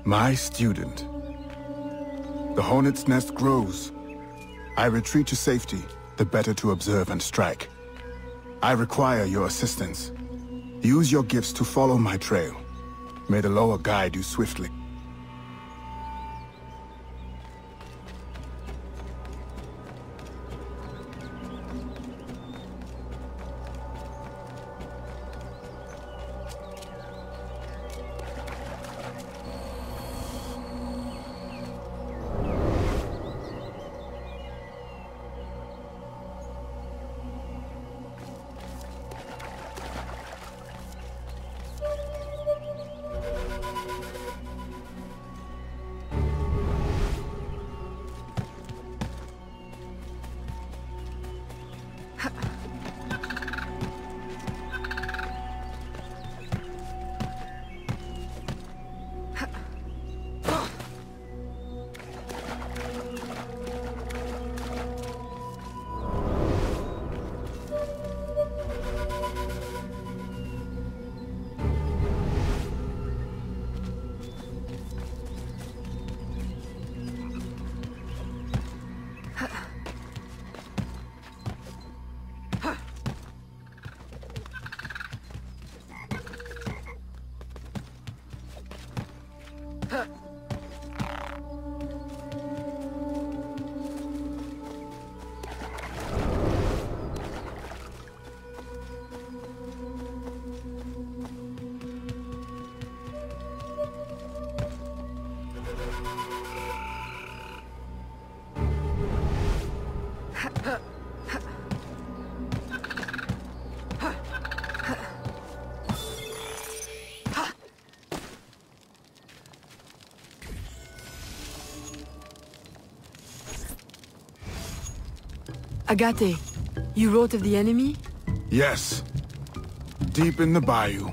My student. The hornet's nest grows. I retreat to safety, the better to observe and strike. I require your assistance. Use your gifts to follow my trail. May the lower guide you swiftly. Agate, you wrote of the enemy? Yes. Deep in the bayou,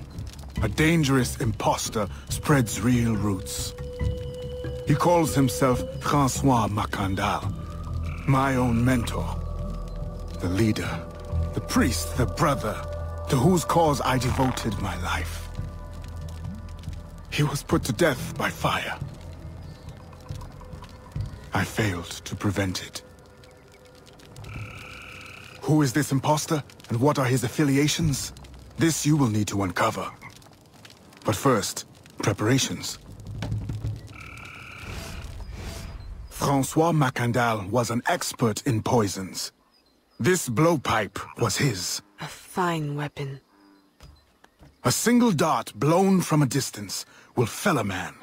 a dangerous imposter spreads real roots. He calls himself Francois Macandal, my own mentor. The leader, the priest, the brother, to whose cause I devoted my life. He was put to death by fire. I failed to prevent it. Who is this imposter, and what are his affiliations? This you will need to uncover. But first, preparations. Francois Macandal was an expert in poisons. This blowpipe was his. A fine weapon. A single dart blown from a distance will fell a man.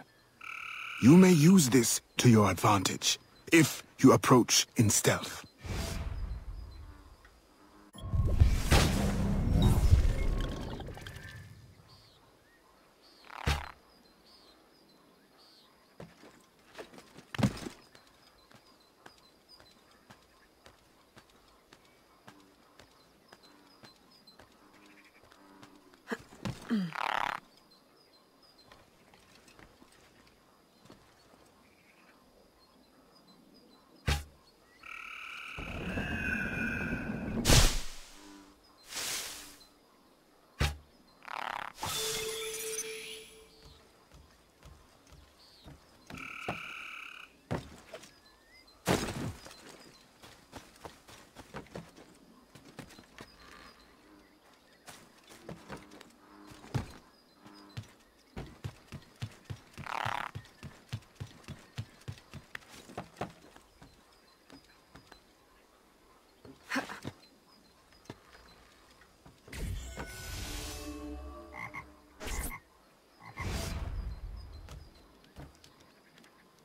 You may use this to your advantage, if you approach in stealth.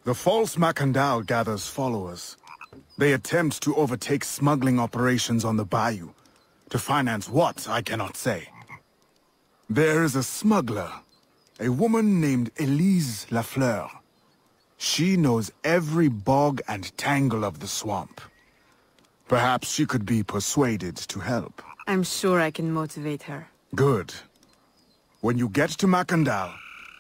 The false Macandal gathers followers. They attempt to overtake smuggling operations on the bayou. To finance what, I cannot say. There is a smuggler, a woman named Elise Lafleur. She knows every bog and tangle of the swamp. Perhaps she could be persuaded to help. I'm sure I can motivate her. Good. When you get to Macandal,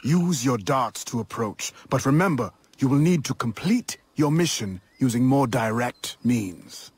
use your darts to approach, but remember, you will need to complete your mission using more direct means.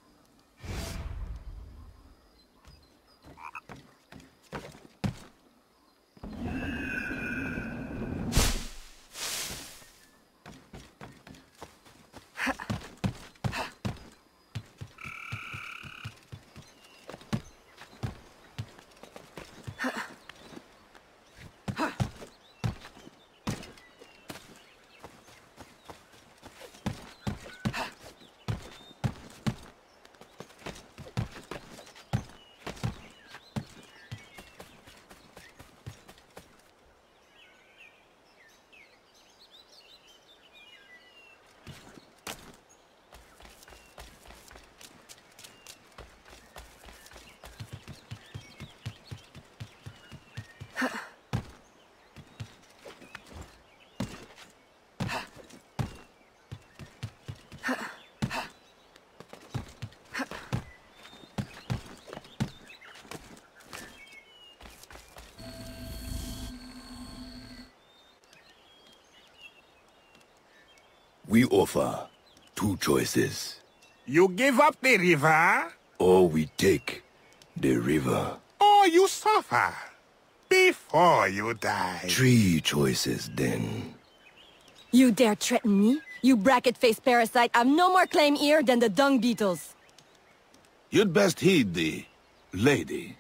We offer 2 choices. You give up the river? Or we take the river. Or you suffer before you die. 3 choices then. You dare threaten me? You bracket-faced parasite, I've no more claim here than the dung beetles. You'd best heed the lady.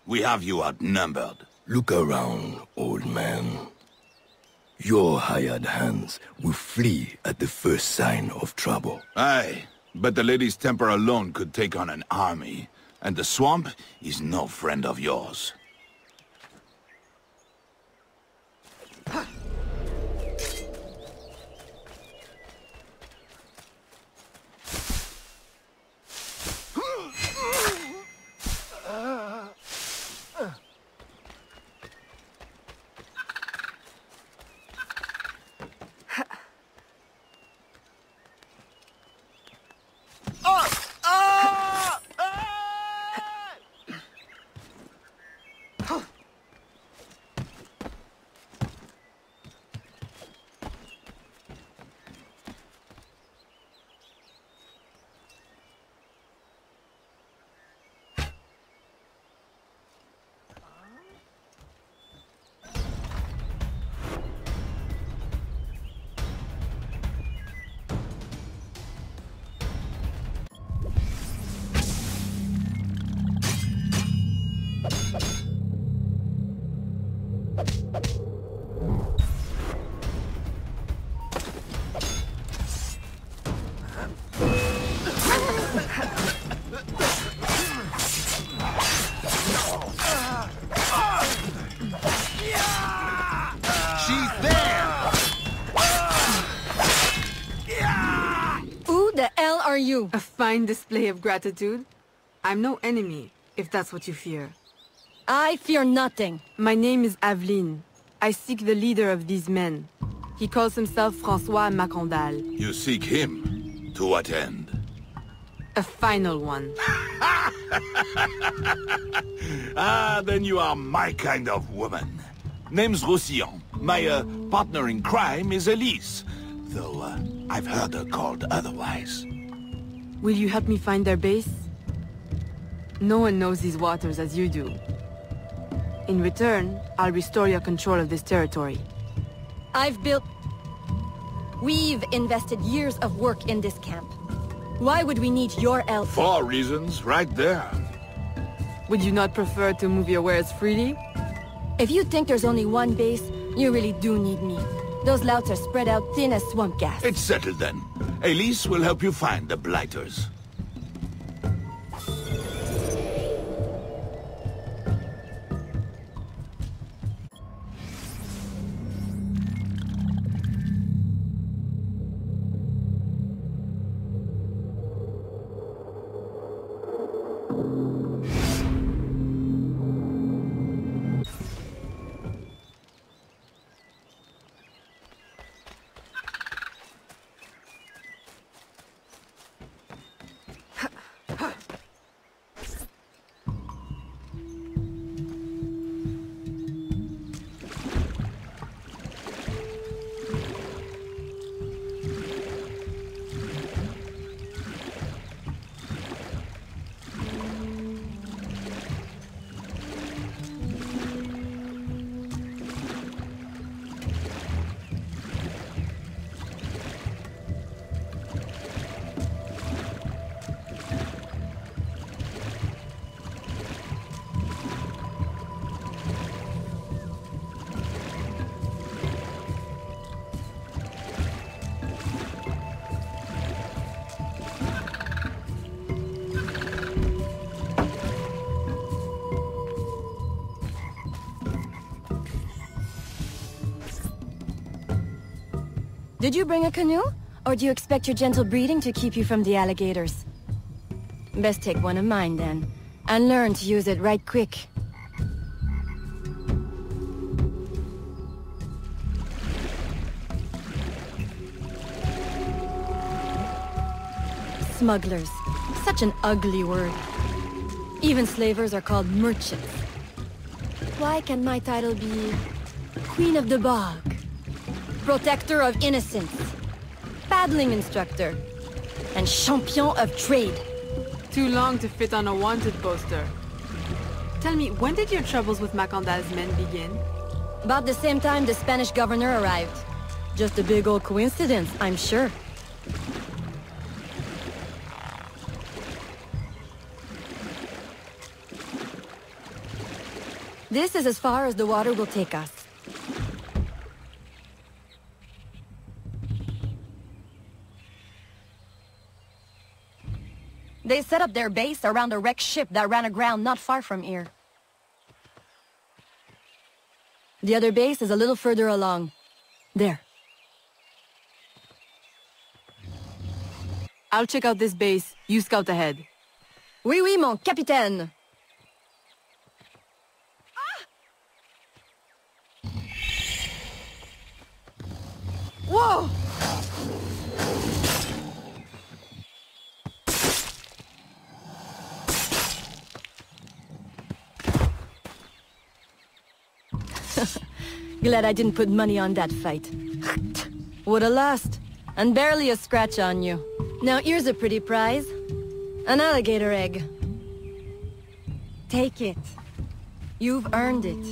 We have you outnumbered. Look around, old man. Your hired hands will flee at the first sign of trouble. Aye, but the lady's temper alone could take on an army. And the swamp is no friend of yours. A fine display of gratitude. I'm no enemy, if that's what you fear. I fear nothing. My name is Aveline. I seek the leader of these men. He calls himself François Macandal. You seek him? To what end? A final one. Ah, then you are my kind of woman. Name's Roussillon. My partner in crime is Elise. Though I've heard her called otherwise. Will you help me find their base? No one knows these waters as you do. In return, I'll restore your control of this territory. We've invested years of work in this camp. Why would we need your help? 4 reasons, right there. Would you not prefer to move your wares freely? If you think there's only one base, you really do need me. Those louts are spread out thin as swamp gas. It's settled then. Elise will help you find the blighters. Did you bring a canoe? Or do you expect your gentle breeding to keep you from the alligators? Best take one of mine then, and learn to use it right quick. Smugglers. Such an ugly word. Even slavers are called merchants. Why can my title be Queen of the Bog? Protector of Innocence. paddling instructor. And champion of trade. Too long to fit on a wanted poster. Tell me, when did your troubles with Macandal's men begin? About the same time the Spanish governor arrived. Just a big old coincidence, I'm sure. This is as far as the water will take us. They set up their base around a wrecked ship that ran aground not far from here. The other base is a little further along. There. I'll check out this base. You scout ahead. Oui, oui, mon capitaine! Whoa! Glad I didn't put money on that fight. Would've lost. And barely a scratch on you. Now here's a pretty prize. An alligator egg. Take it. You've earned it.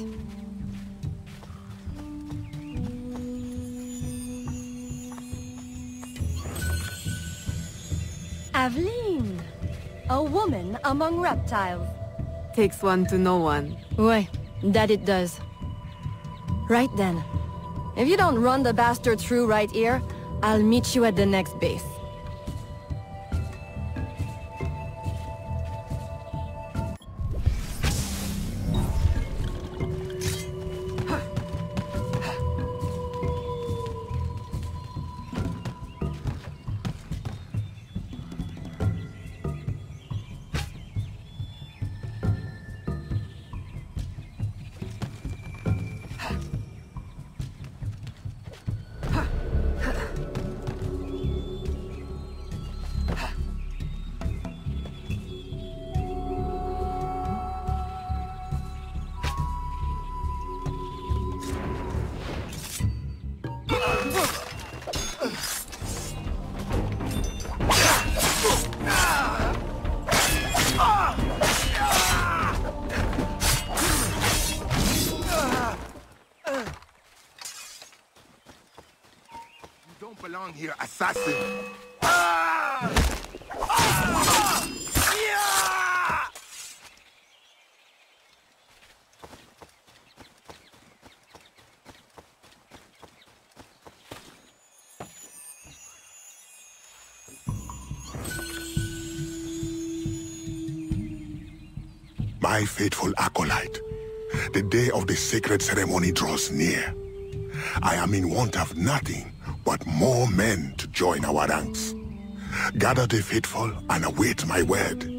Aveline! A woman among reptiles. Takes one to know one. Ouais, that it does. Right then. If you don't run the bastard through right here, I'll meet you at the next base. Belong here, assassin. My faithful acolyte, the day of the sacred ceremony draws near. I am in want of nothing but more men to join our ranks. Gather the faithful and await my word.